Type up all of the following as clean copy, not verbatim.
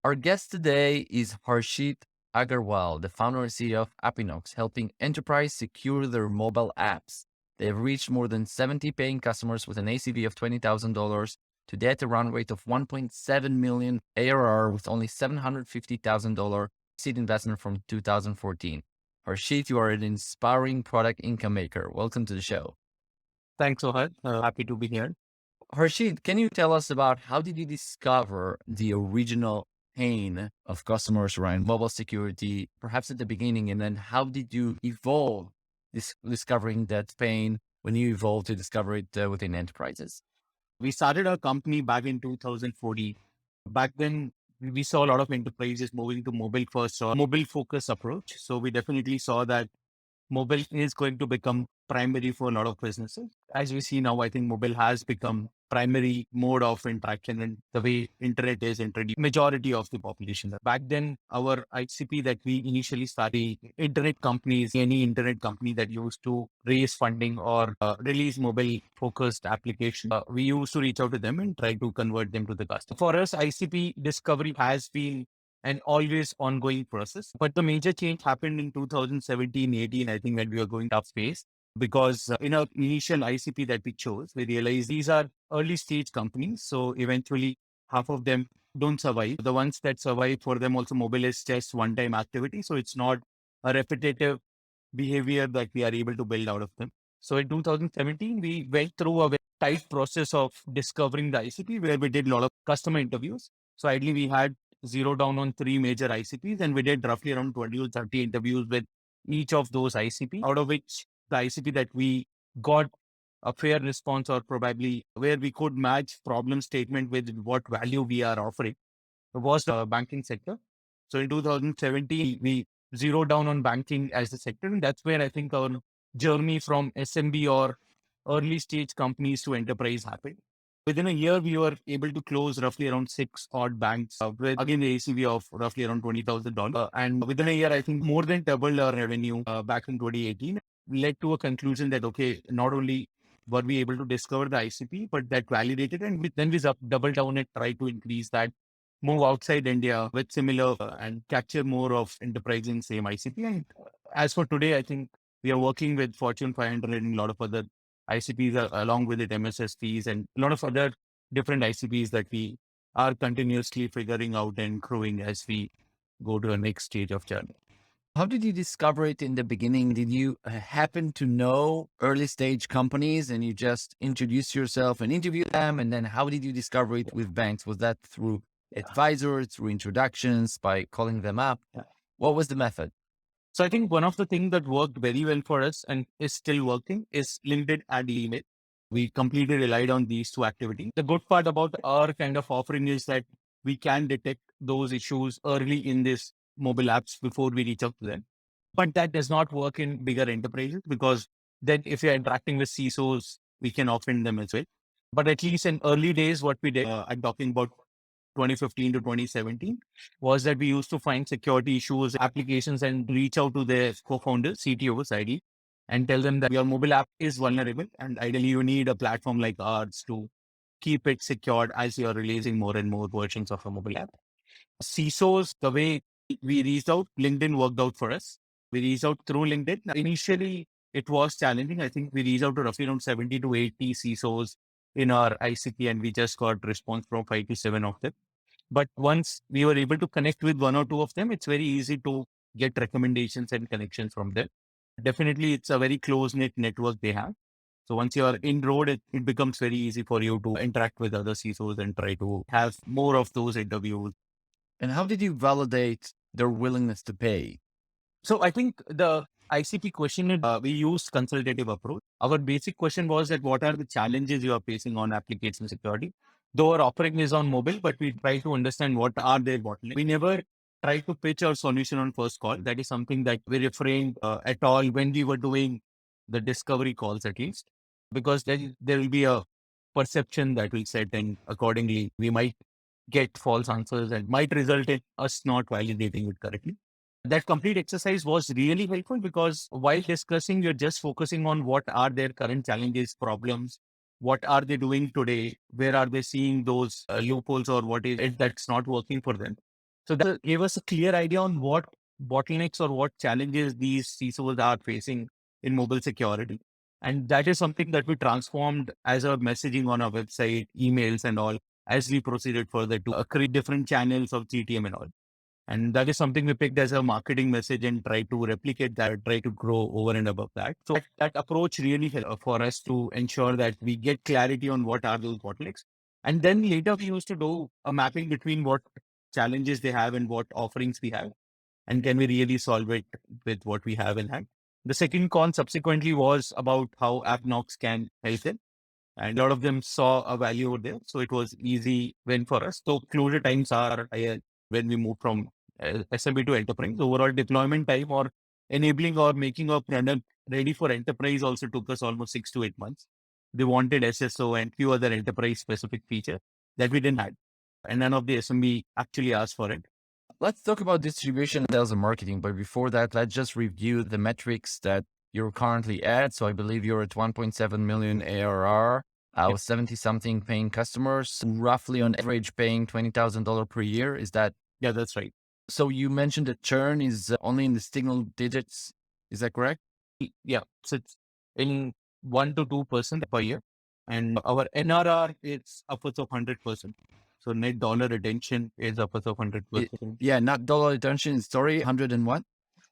Our guest today is Harshit Agarwal, the founder and CEO of Appknox, helping enterprise secure their mobile apps. They have reached more than 70 paying customers with an ACV of $20,000, today at a run rate of 1.7 million ARR with only $750,000 seed investment from 2014. Harshit, you are an inspiring product income maker. Welcome to the show. Thanks, Ohad. Happy to be here. Harshit, can you tell us about how did you discover the original pain of customers around mobile security, perhaps at the beginning, and then how did you evolve discovering that pain when you evolved to discover it within enterprises? We started our company back in 2014. Back then, we saw a lot of enterprises moving to mobile first or mobile focus approach. So we definitely saw that mobile is going to become primary for a lot of businesses. As we see now, I think mobile has become primary mode of interaction and the way internet is introduced majority of the population. Back then, our ICP that we initially started, internet companies, any internet company that used to raise funding or release mobile focused application, we used to reach out to them and try to convert them to the customer. For us, ICP discovery has been an always ongoing process. But the major change happened in 2017-18, I think, when we were going tough phase. Because in our initial ICP that we chose, we realized these are early stage companies. So eventually half of them don't survive. The ones that survive, for them also mobile is just one-time activity. So it's not a repetitive behavior that we are able to build out of them. So in 2017, we went through a very tight process of discovering the ICP where we did a lot of customer interviews. So ideally we had zero down on three major ICPs and we did roughly around 20 to 30 interviews with each of those ICP, out of which the ICP that we got a fair response or probably where we could match problem statement with what value we are offering was the banking sector. So in 2017, we zeroed down on banking as the sector. And that's where I think our journey from SMB or early stage companies to enterprise happened. Within a year, we were able to close roughly around 6 odd banks with, again, the ACV of roughly around $20,000. And within a year, I think more than doubled our revenue back in 2018, led to a conclusion that, okay, not only were we able to discover the ICP, but that validated. And then we doubled down and tried to increase that, move outside India with similar and capture more of enterprise in same ICP. And as for today, I think we are working with Fortune 500 and a lot of other ICPs along with it, MSSPs and a lot of other different ICPs that we are continuously figuring out and growing as we go to the next stage of journey. How did you discover it in the beginning? Did you happen to know early stage companies and you just introduce yourself and interview them? And then how did you discover it with banks? Was that through advisors, through introductions, by calling them up? Yeah. What was the method? So I think one of the things that worked very well for us and is still working is LinkedIn and email. We completely relied on these two activities. The good part about our kind of offering is that we can detect those issues early in this mobile apps before we reach out to them. But that does not work in bigger enterprises because then if you're interacting with CISOs, we can offend them as well. But at least in early days, what we did, I'm talking about 2015 to 2017, was that we used to find security issues, applications, and reach out to their co-founders, CTOs, ideally, and tell them that your mobile app is vulnerable. And ideally, you need a platform like ours to keep it secured as you're releasing more and more versions of a mobile app. CISOs, the way we reached out, LinkedIn worked out for us. We reached out through LinkedIn. Initially, it was challenging. I think we reached out to roughly around 70 to 80 CISOs in our ICP, and we just got response from 5 to 7 of them. But once we were able to connect with one or two of them, it's very easy to get recommendations and connections from them. Definitely, it's a very close-knit network they have. So once you are in road, it becomes very easy for you to interact with other CISOs and try to have more of those interviews. And how did you validate their willingness to pay? So I think the ICP question, we used consultative approach. Our basic question was that what are the challenges you are facing on application security? Though our offering is on mobile, but we try to understand what are their bottlenecks. We never try to pitch our solution on first call. That is something that we refrained at all when we were doing the discovery calls, at least, because there will be a perception that will set, and accordingly, we might get false answers and might result in us not validating it correctly. That complete exercise was really helpful because while discussing, you're just focusing on what are their current challenges, problems, what are they doing today, where are they seeing those loopholes or what is it that's not working for them. So that gave us a clear idea on what bottlenecks or what challenges these CISOs are facing in mobile security. And that is something that we transformed as our messaging on our website, emails and all, as we proceeded further to create different channels of GTM and all. And that is something we picked as a marketing message and try to replicate that, try to grow over and above that. So that approach really helped for us to ensure that we get clarity on what are those bottlenecks. And then later we used to do a mapping between what challenges they have and what offerings we have. And can we really solve it with what we have in hand? The second con subsequently was about how Appknox can help them. And a lot of them saw a value over there. So it was easy win for us. So closure times are higher when we move from SMB to enterprise. Overall deployment time or enabling or making a product ready for enterprise also took us almost 6 to 8 months. They wanted SSO and few other enterprise specific feature that we didn't have. And none of the SMB actually asked for it. Let's talk about distribution, sales, and marketing. But before that, let's just review the metrics that you're currently at. So I believe you're at 1.7 million ARR, with 70 something paying customers, roughly on average paying $20,000 per year. Is that? Yeah, that's right. So you mentioned that churn is only in the single digits. Is that correct? Yeah. So it's in 1 to 2% per year. And our NRR is upwards of 100%. So net dollar retention is upwards of 100%. Yeah, not dollar retention, sorry, 100 and what?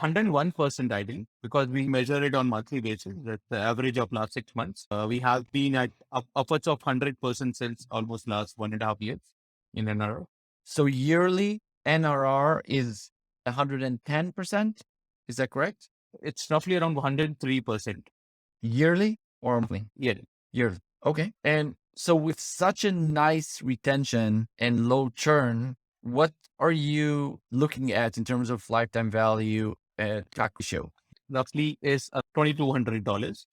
101% ideally, because we measure it on monthly basis. That's the average of last 6 months. We have been at upwards of 100% since almost last 1.5 years in NRR. So yearly NRR is 110%. Is that correct? It's roughly around 103%. Yearly or monthly? Yeah. Yearly. Okay. And so with such a nice retention and low churn, what are you looking at in terms of lifetime value at CAC ratio? Roughly is $2,200.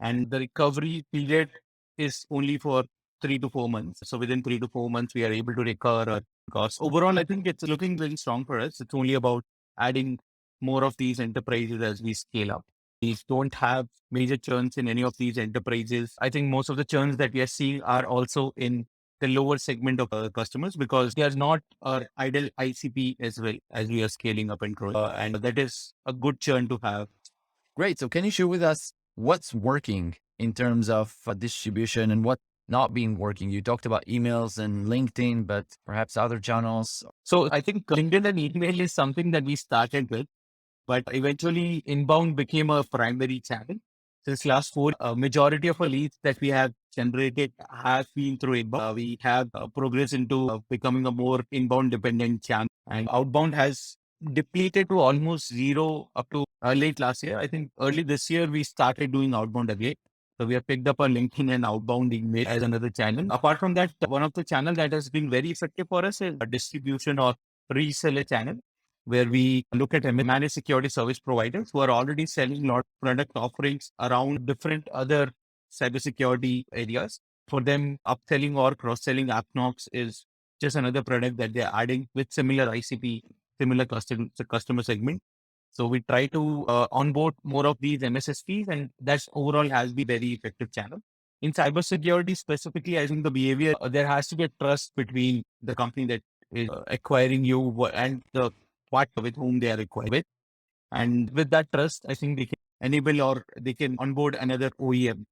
And the recovery period is only for 3 to 4 months. So within 3 to 4 months, we are able to recover our costs. Overall, I think it's looking very strong for us. It's only about adding more of these enterprises as we scale up. We don't have major churns in any of these enterprises. I think most of the churns that we are seeing are also in the lower segment of customers because they are not our ideal ICP as well as we are scaling up and growing. And that is a good churn to have. Great. So can you share with us what's working in terms of distribution and what not being working? You talked about emails and LinkedIn, but perhaps other channels. So I think LinkedIn and email is something that we started with, but eventually inbound became a primary channel. Since last four, majority of our leads that we have generated have been through inbound. We have progressed into becoming a more inbound dependent channel, and outbound has depleted to almost zero up to late last year. I think early this year we started doing outbound again. So we have picked up our LinkedIn and outbound email as another channel. Apart from that, one of the channel that has been very effective for us is a distribution or reseller channel, where we look at managed security service providers who are already selling a lot of product offerings around different other cybersecurity areas. For them, upselling or cross-selling Appknox is just another product that they're adding with similar ICP, similar customer segment. So we try to onboard more of these MSSPs, and that's overall has been very effective channel. In cybersecurity specifically, I think the behavior, there has to be a trust between the company that is acquiring you and the partner with whom they are acquired with. And with that trust, I think they can enable or they can onboard another OEM.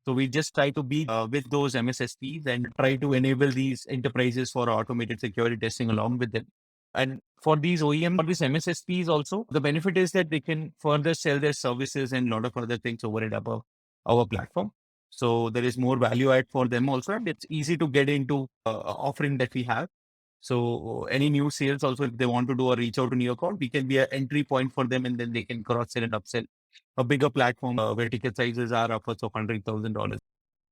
So we just try to be with those MSSPs and try to enable these enterprises for automated security testing along with them. And for these OEM or these MSSPs also, the benefit is that they can further sell their services and a lot of other things over and above our platform. So there is more value add for them also. And it's easy to get into offering that we have. So any new sales also, if they want to do a reach out to new account, we can be an entry point for them and then they can cross sell and upsell a bigger platform where ticket sizes are upwards of $100,000.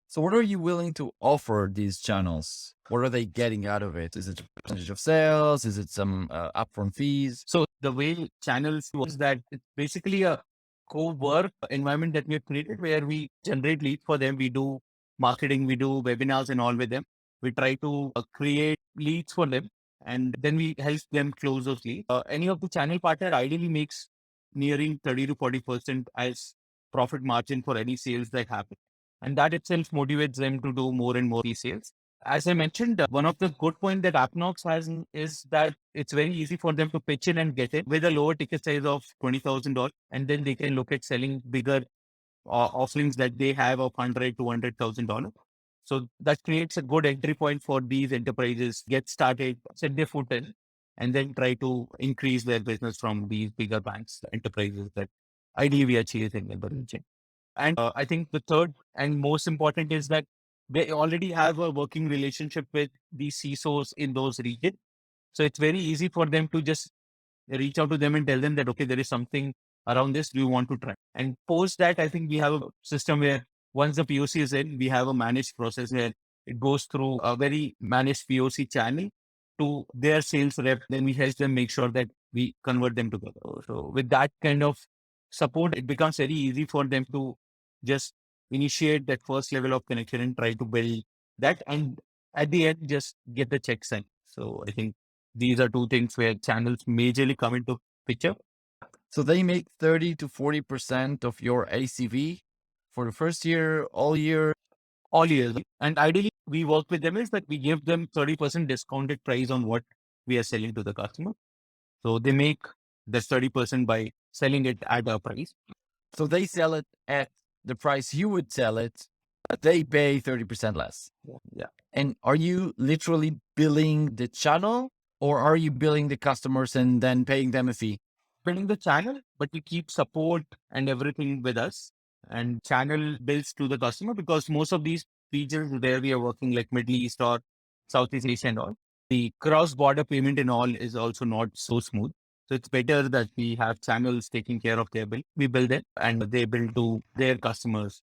So what are you willing to offer these channels? What are they getting out of it? Is it a percentage of sales? Is it some upfront fees? So the way channels was that it's basically a co-work environment that we have created where we generate leads for them. We do marketing, we do webinars and all with them. We try to create leads for them and then we help them close those leads. Any of the channel partner ideally makes nearing 30 to 40% as profit margin for any sales that happen. And that itself motivates them to do more and more sales. As I mentioned, one of the good point that Appknox has is that it's very easy for them to pitch in and get it with a lower ticket size of $20,000. And then they can look at selling bigger offerings that they have of 100 to $200,000. So that creates a good entry point for these enterprises, get started, set their foot in, and then try to increase their business from these bigger banks, enterprises that ideally we are chasing in the region. And I think the third and most important is that they already have a working relationship with the CISOs in those regions. So it's very easy for them to just reach out to them and tell them that, okay, there is something around this. Do you want to try? And post that, I think we have a system where once the POC is in, we have a managed process where it goes through a very managed POC channel to their sales rep. Then we help them make sure that we convert them together. So with that kind of support, it becomes very easy for them to just initiate that first level of connection and try to build that. And at the end, just get the check sent. So I think these are two things where channels majorly come into picture. So they make 30 to 40% of your ACV for the first year, all year. All years. And ideally, we work with them is that we give them 30% discounted price on what we are selling to the customer. So they make the 30% by selling it at a price. So they sell it at the price you would sell it, but they pay 30% less. Yeah. And are you literally billing the channel, or are you billing the customers and then paying them a fee? Building the channel, but we keep support and everything with us, and channel bills to the customer because most of these regions where we are working, like Middle East or Southeast Asia and all, the cross-border payment and all is also not so smooth. So it's better that we have channels taking care of their bill. We bill them and they bill to their customers.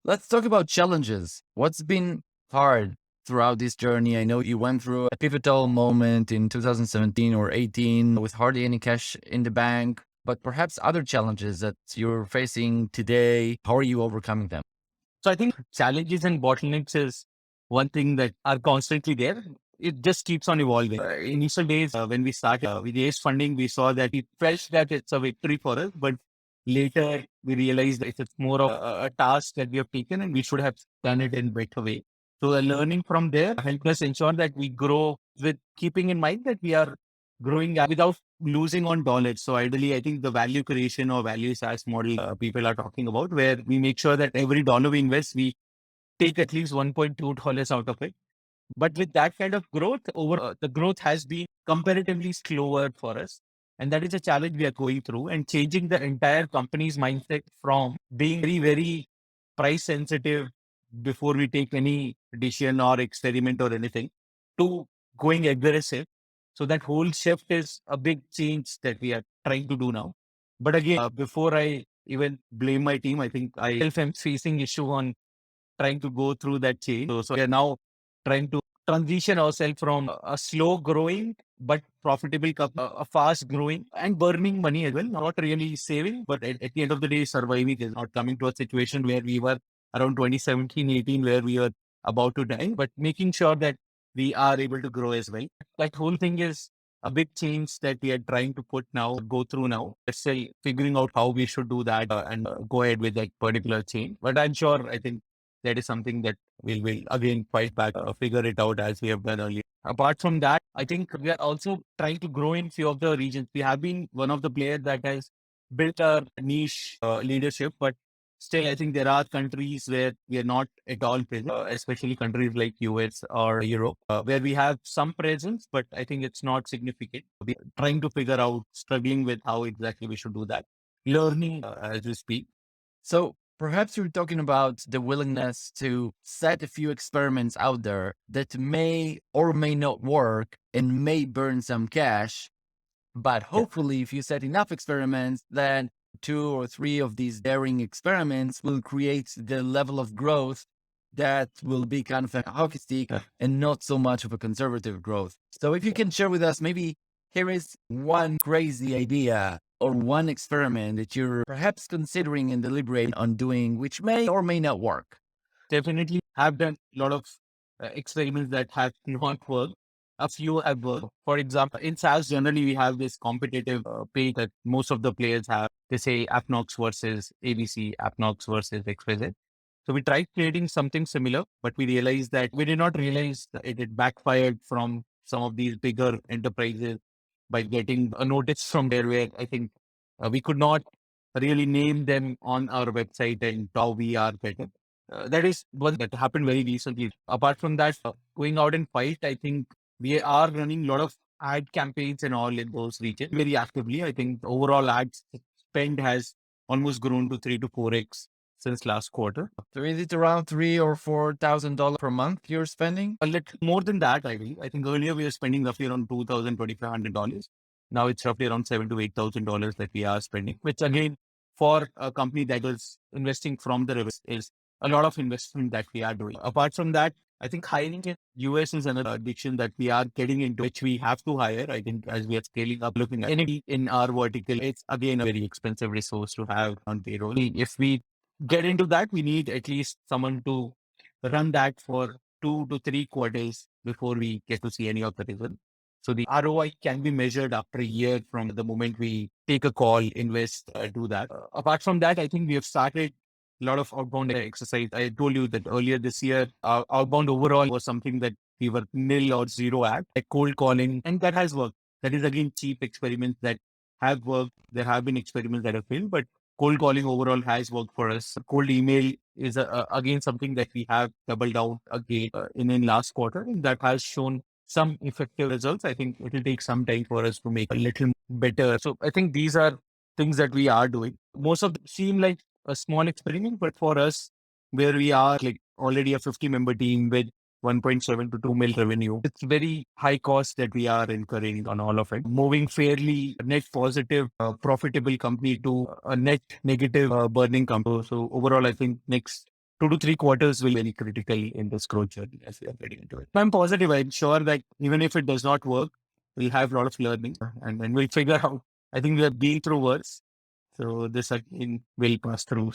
Let's talk about challenges. What's been hard throughout this journey? I know you went through a pivotal moment in 2017 or 18 with hardly any cash in the bank, but perhaps other challenges that you're facing today. How are you overcoming them? So I think challenges and bottlenecks is one thing that are constantly there. It just keeps on evolving. Initial days when we started with raised funding, we saw that it felt that it's a victory for us, but later we realized that it's more of a task that we have taken and we should have done it in better way. So the learning from there helped us ensure that we grow with keeping in mind that we are growing without losing on dollars. So ideally, I think the value creation or value SaaS model people are talking about, where we make sure that every dollar we invest, we take at least $1.2 out of it. But with that kind of growth, over the growth has been comparatively slower for us. And that is a challenge we are going through and changing the entire company's mindset from being very, very price sensitive before we take any decision or experiment or anything to going aggressive. So that whole shift is a big change that we are trying to do now. But again, before I even blame my team, I think I myself am facing issue on trying to go through that change. So we are now trying to transition ourselves from a slow growing but profitable a fast growing and burning money as well, not really saving, but at the end of the day, surviving is not coming to a situation where we were around 2017, 18, where we were about to die, but making sure that we are able to grow as well. That whole thing is a big change that we are trying to go through now. We're still figuring out how we should do that and go ahead with that particular change. But I'm sure, I think that is something that we'll again fight back, figure it out as we have done earlier. Apart from that, I think we are also trying to grow in few of the regions. We have been one of the players that has built our niche leadership, but still, I think there are countries where we are not at all present, especially countries like US or Europe, where we have some presence, but I think it's not significant. We are trying to figure out, struggling with how exactly we should do that, learning as we speak. So perhaps you're talking about the willingness to set a few experiments out there that may or may not work and may burn some cash. But Yeah. hopefully, if you set enough experiments, then two or three of these daring experiments will create the level of growth that will be kind of a hockey stick Yeah. and not so much of a conservative growth. So if you can share with us, maybe here is one crazy idea or one experiment that you're perhaps considering and deliberating on doing, which may or may not work. Definitely have done a lot of experiments that have not worked. A few have worked. For example, in SaaS, generally we have this competitive pay that most of the players have. They say Appknox versus ABC, Appknox versus XYZ. So we tried creating something similar, but we realized that we did not realize that it had backfired from some of these bigger enterprises by getting a notice from there where I think we could not really name them on our website and how we are better. That is one that happened very recently. Apart from that, going out and fight, I think we are running a lot of ad campaigns and all in those regions very actively. I think overall ad spend has almost grown to 3 to 4x since last quarter. So is it around $3,000 or $4,000 per month you're spending? A little more than that, I believe. I think earlier we were spending roughly around $2,000, $2,500. Now it's roughly around $7,000 to $8,000 that we are spending, which again, for a company that is investing from the revenue is a lot of investment that we are doing. Apart from that, I think hiring in US is another addiction that we are getting into, which we have to hire. I think as we are scaling up, looking at anybody in our vertical, it's again a very expensive resource to have on payroll. If we get into that, we need at least someone to run that for 2 to 3 quarters before we get to see any of the result. So the ROI can be measured after a year from the moment we take a call, invest, do that. Apart from that, I think we have started a lot of outbound exercise. I told you that earlier this year, our outbound overall was something that we were nil or zero at, like cold calling, and that has worked. That is again cheap experiments that have worked. There have been experiments that have failed, but cold calling overall has worked for us. Cold email is again something that we have doubled down again in last quarter, and that has shown some effective results. I think it will take some time for us to make a little better. So I think these are things that we are doing. Most of them seem like a small experiment, but for us, where we are like already a 50-member team with 1.7 to 2 mil revenue, it's very high cost that we are incurring on all of it. Moving fairly net positive, profitable company to a net negative burning company. So overall, I think next 2 to 3 quarters will be very critical in this growth journey as we are getting into it. I'm positive. I'm sure that even if it does not work, we'll have a lot of learning and then we'll figure out. I think we are being through worse. So this again will pass through.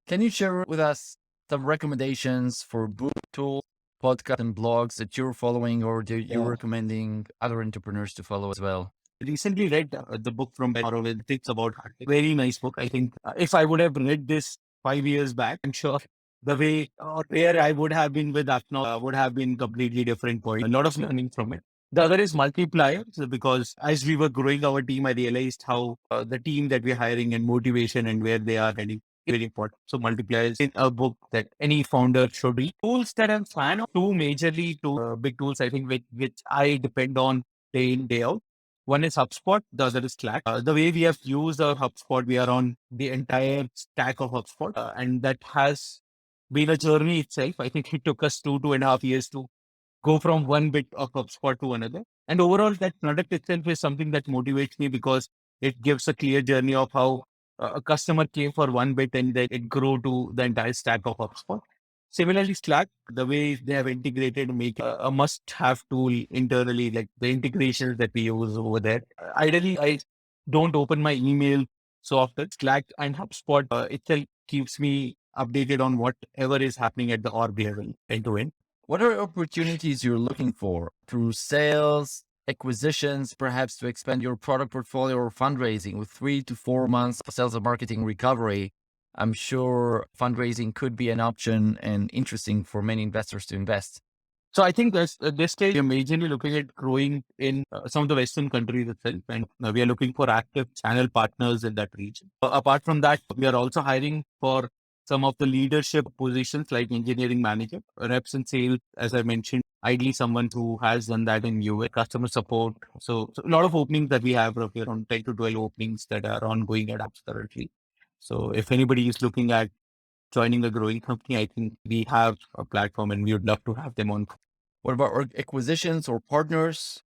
Can you share with us some recommendations for book tools, podcasts, and blogs that you're following or that you're recommending other entrepreneurs to follow as well? Recently read the book from Ben Horowitz, It's About Heart. Very nice book. I think if I would have read this 5 years back, I'm sure the way or where I would have been with Appknox would have been completely different point. A lot of learning from it. The other is multipliers because as we were growing our team, I realized how the team that we're hiring and motivation and where they are heading is very important. So multipliers in a book that any founder should read. Tools that I'm fan of, two big tools I think which I depend on day in, day out. One is HubSpot, the other is Slack. The way we have used our HubSpot, we are on the entire stack of HubSpot, and that has been a journey itself. I think it took us 2.5 years to go from one bit of HubSpot to another. And overall, that product itself is something that motivates me because it gives a clear journey of how a customer came for one bit and then it grew to the entire stack of HubSpot. Similarly, Slack, the way they have integrated, make a must-have tool internally, like the integrations that we use over there. Ideally, I don't open my email so often. Slack and HubSpot itself keeps me updated on whatever is happening at the org level end to end. What are opportunities you're looking for through sales, acquisitions, perhaps to expand your product portfolio or fundraising with 3 to 4 months of sales and marketing recovery? I'm sure fundraising could be an option and interesting for many investors to invest. So I think that's at this stage, we're majorly looking at growing in some of the Western countries itself, and we are looking for active channel partners in that region. Apart from that, we are also hiring for some of the leadership positions like engineering manager, reps and sales, as I mentioned, ideally someone who has done that in UA, customer support. So a lot of openings that we have roughly around 10 to 12 openings that are ongoing at apps currently. So if anybody is looking at joining a growing company, I think we have a platform and we would love to have them on. What about acquisitions or partners?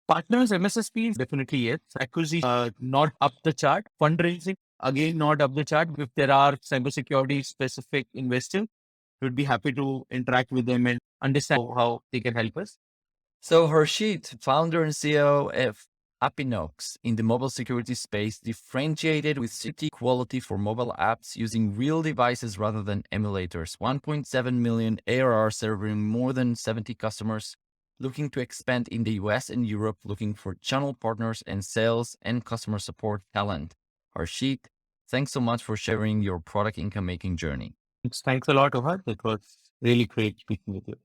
Partners, MSSPs, definitely yes. Acquisition, not up the chart. Fundraising, again, not up the chart. If there are cybersecurity specific investors, we'd be happy to interact with them and understand how they can help us. So Harshit, founder and CEO of Appknox in the mobile security space, differentiated with security quality for mobile apps using real devices rather than emulators. 1.7 million ARR serving more than 70 customers, looking to expand in the US and Europe, looking for channel partners and sales and customer support talent. Harshit, thanks so much for sharing your product income making journey. Thanks a lot, Ohad. It was really great speaking with you.